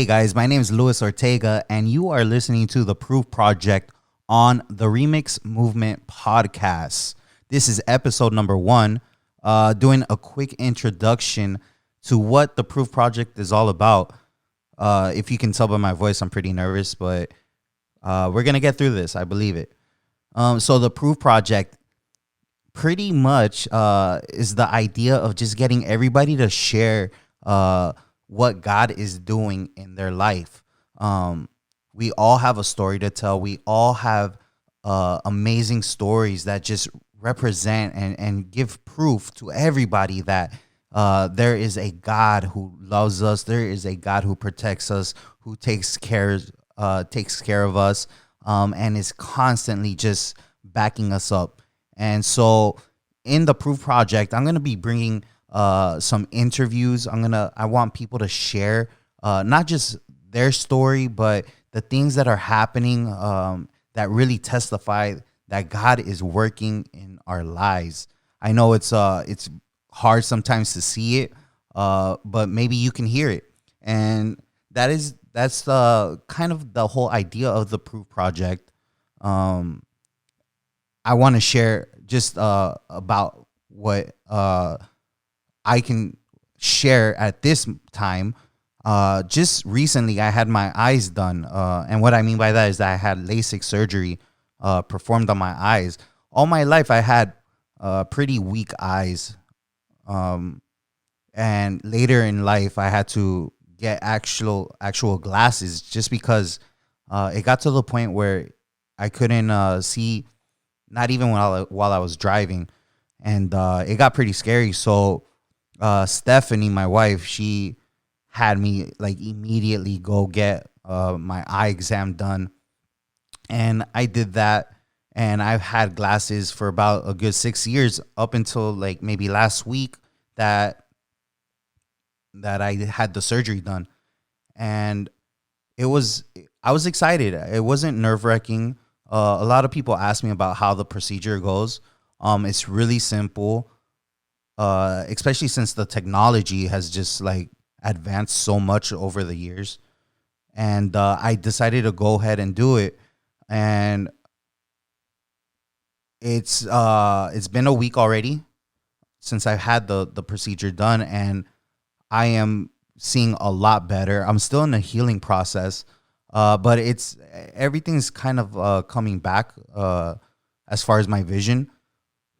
guys, my name is Luis Ortega, and you are listening to The Proof Project on the Remix Movement podcast. This is episode number 1, doing a quick introduction to what The Proof Project is all about. If you can tell by my voice, I'm pretty nervous, but we're going to get through this. I believe it. So The Proof Project pretty much is the idea of just getting everybody to share what God is doing in their life. We all have a story to tell. We all have amazing stories that just represent and give proof to everybody that there is a God who loves us. There is a God who protects us, who takes care of us, and is constantly just backing us up. And so in the Proof Project, I'm going to be bringing some interviews. I want people to share not just their story, but the things that are happening that really testify that God is working in our lives. I know it's hard sometimes to see it, but maybe you can hear it. And that's kind of the whole idea of the Proof Project. I want to share just about what I can share at this time. Just recently, I had my eyes done. And what I mean by that is that I had LASIK surgery performed on my eyes. All my life, I had pretty weak eyes. And later in life, I had to get actual glasses just because it got to the point where I couldn't see, not even while I was driving. And it got pretty scary. So Stephanie, my wife, she had me like immediately go get my eye exam done. And I did that. And I've had glasses for about a good 6 years, up until like maybe last week that I had the surgery done. And I was excited. It wasn't nerve-wracking. A lot of people ask me about how the procedure goes. It's really simple, especially since the technology has just like advanced so much over the years. And I decided to go ahead and do it. And it's been a week already since I've had the procedure done, and I am seeing a lot better. I'm still in the healing process, but everything's kind of coming back as far as my vision.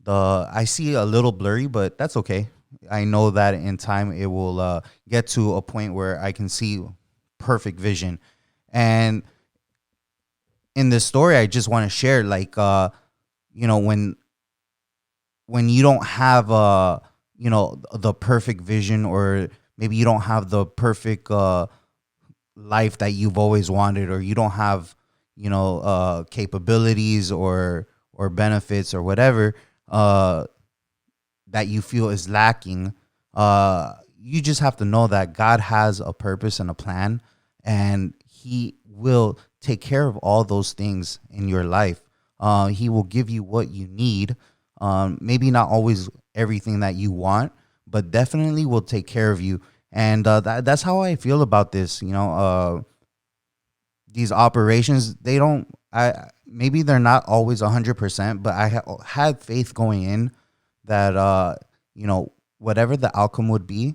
I see a little blurry, but that's okay. I know that in time it will get to a point where I can see perfect vision. And in this story, I just want to share, like, when you don't have the perfect vision, or maybe you don't have the perfect life that you've always wanted, or you don't have capabilities or benefits or whatever that you feel is lacking, you just have to know that God has a purpose and a plan, and He will take care of all those things in your life. He will give you what you need. Maybe not always everything that you want, but definitely will take care of you. And that's how I feel about this. These operations, maybe they're not always 100%, but I had faith going in that, whatever the outcome would be,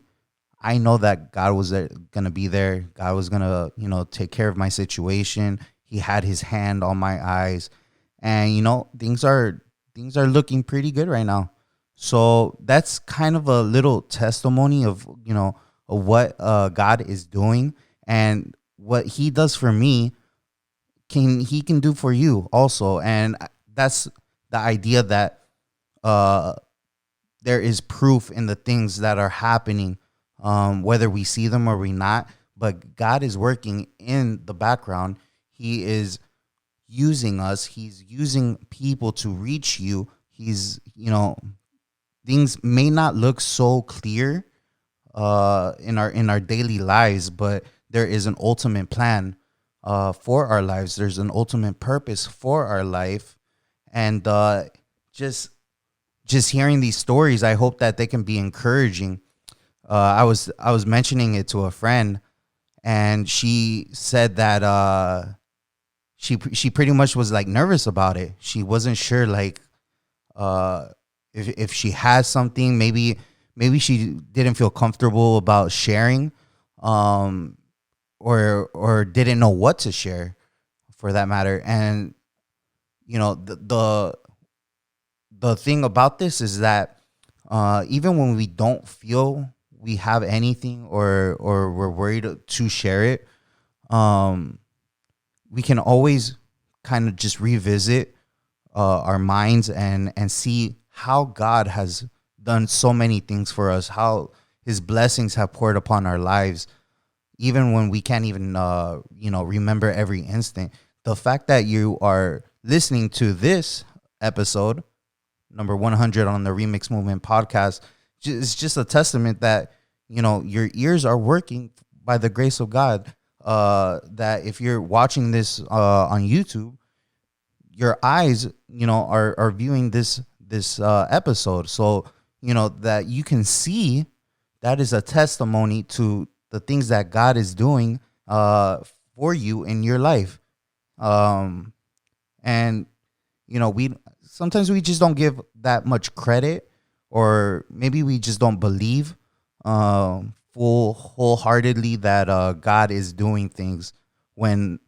I know that God was going to be there. God was going to, take care of my situation. He had His hand on my eyes, and, things are looking pretty good right now. So that's kind of a little testimony of what God is doing, and what He does for me, He can do for you also. And that's the idea, that there is proof in the things that are happening, whether we see them or we not. But God is working in the background. He is using us. He's using people to reach you. He's, things may not look so clear in our daily lives, but there is an ultimate plan for our lives. There's an ultimate purpose for our life. And just hearing these stories, I hope that they can be encouraging. I was mentioning it to a friend, and she said that she pretty much was like nervous about it. She wasn't sure like uh if she has something, maybe she didn't feel comfortable about sharing, um or didn't know what to share, for that matter. And the thing about this is that even when we don't feel we have anything, or we're worried to share it, um we can always kind of just revisit our minds and see how God has done so many things for us, how his blessings have poured upon our lives, even when we can't even remember every instant. The fact that you are listening to this episode, number 100 on the Remix Movement podcast, is just a testament that your ears are working by the grace of God. That if you're watching this on YouTube, your eyes, are viewing this episode, so that you can see. That is a testimony to the things that God is doing for you in your life. Um, and we sometimes we just don't give that much credit, or maybe we just don't believe wholeheartedly that God is doing things when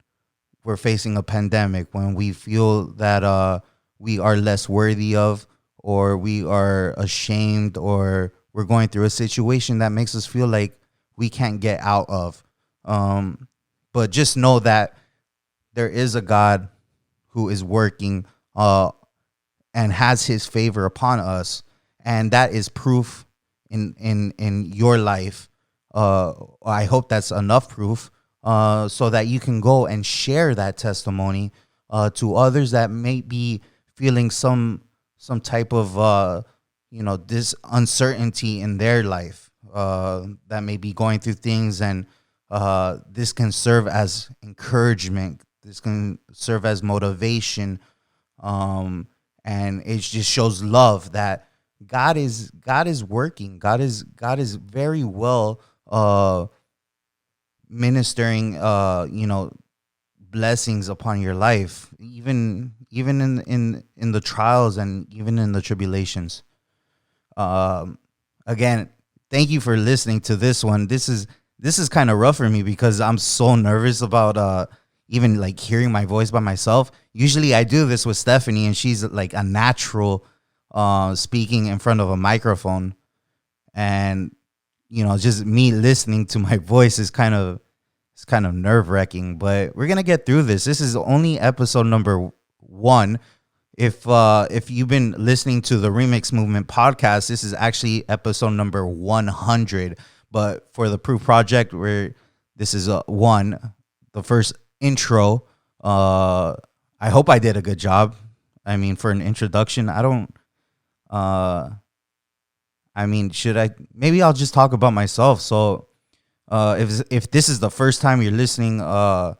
we're facing a pandemic, when we feel that we are less worthy of, or we are ashamed, or we're going through a situation that makes us feel like we can't get out of. But just know that there is a God who is working and has his favor upon us, and that is proof in your life. I hope that's enough proof, so that you can go and share that testimony to others that may be feeling some type of this uncertainty in their life, that may be going through things. And this can serve as encouragement, this can serve as motivation, and it just shows love that God is working. God is very well ministering blessings upon your life, even in the trials, and even in the tribulations. um Again, thank you for listening to this one. This is kind of rough for me because I'm so nervous about even like hearing my voice by myself. Usually I do this with Stephanie, and she's like a natural speaking in front of a microphone. And just me listening to my voice is kind of nerve wracking. But we're gonna get through this. This is only episode number 1. If you've been listening to the Remix Movement podcast, this is actually episode number 100. But for the Proof Project, this is the first intro. I hope I did a good job. I mean, for an introduction, I don't. Should I? Maybe I'll just talk about myself. So, if this is the first time you're listening to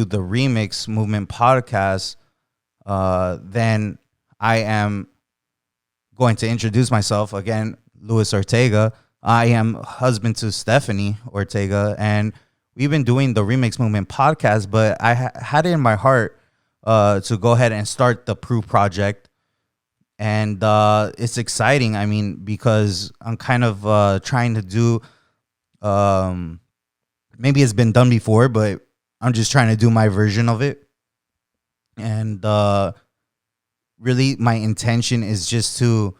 the Remix Movement podcast, then I am going to introduce myself again. Luis Ortega. I am husband to Stephanie Ortega, and we've been doing the Remix Movement podcast. But I had it in my heart to go ahead and start the Proof Project. And it's exciting. I mean, because I'm kind of trying to do, maybe it's been done before, but I'm just trying to do my version of it. And really, my intention is just to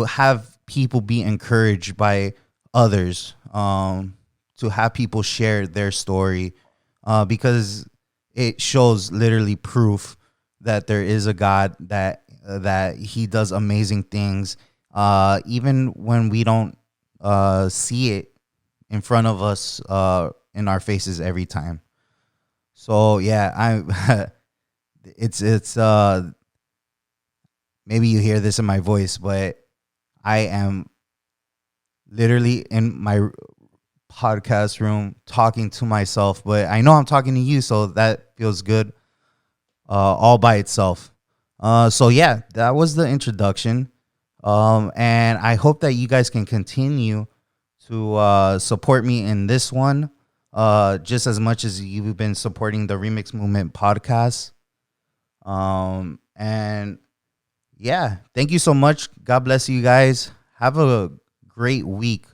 have people be encouraged by others, to have people share their story, because it shows literally proof that there is a God, that he does amazing things, even when we don't see it in front of us, in our faces every time. So yeah, it's maybe you hear this in my voice, but I am literally in my podcast room talking to myself, but I know I'm talking to you, so that feels good all by itself. So yeah, that was the introduction. And I hope that you guys can continue to support me in this one. just as much as you've been supporting the Remix Movement podcast. And yeah, thank you so much. God bless you guys. Have a great week,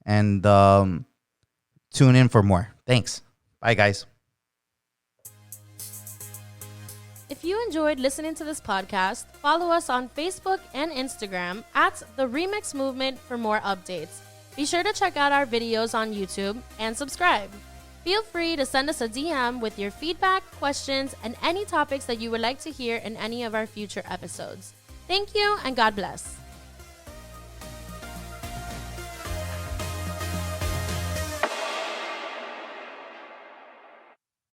and tune in for more. Thanks. Bye, guys. If you enjoyed listening to this podcast, follow us on Facebook and Instagram at The Remix Movement for more updates. Be sure to check out our videos on YouTube and subscribe. Feel free to send us a DM with your feedback, questions, and any topics that you would like to hear in any of our future episodes. Thank you and God bless.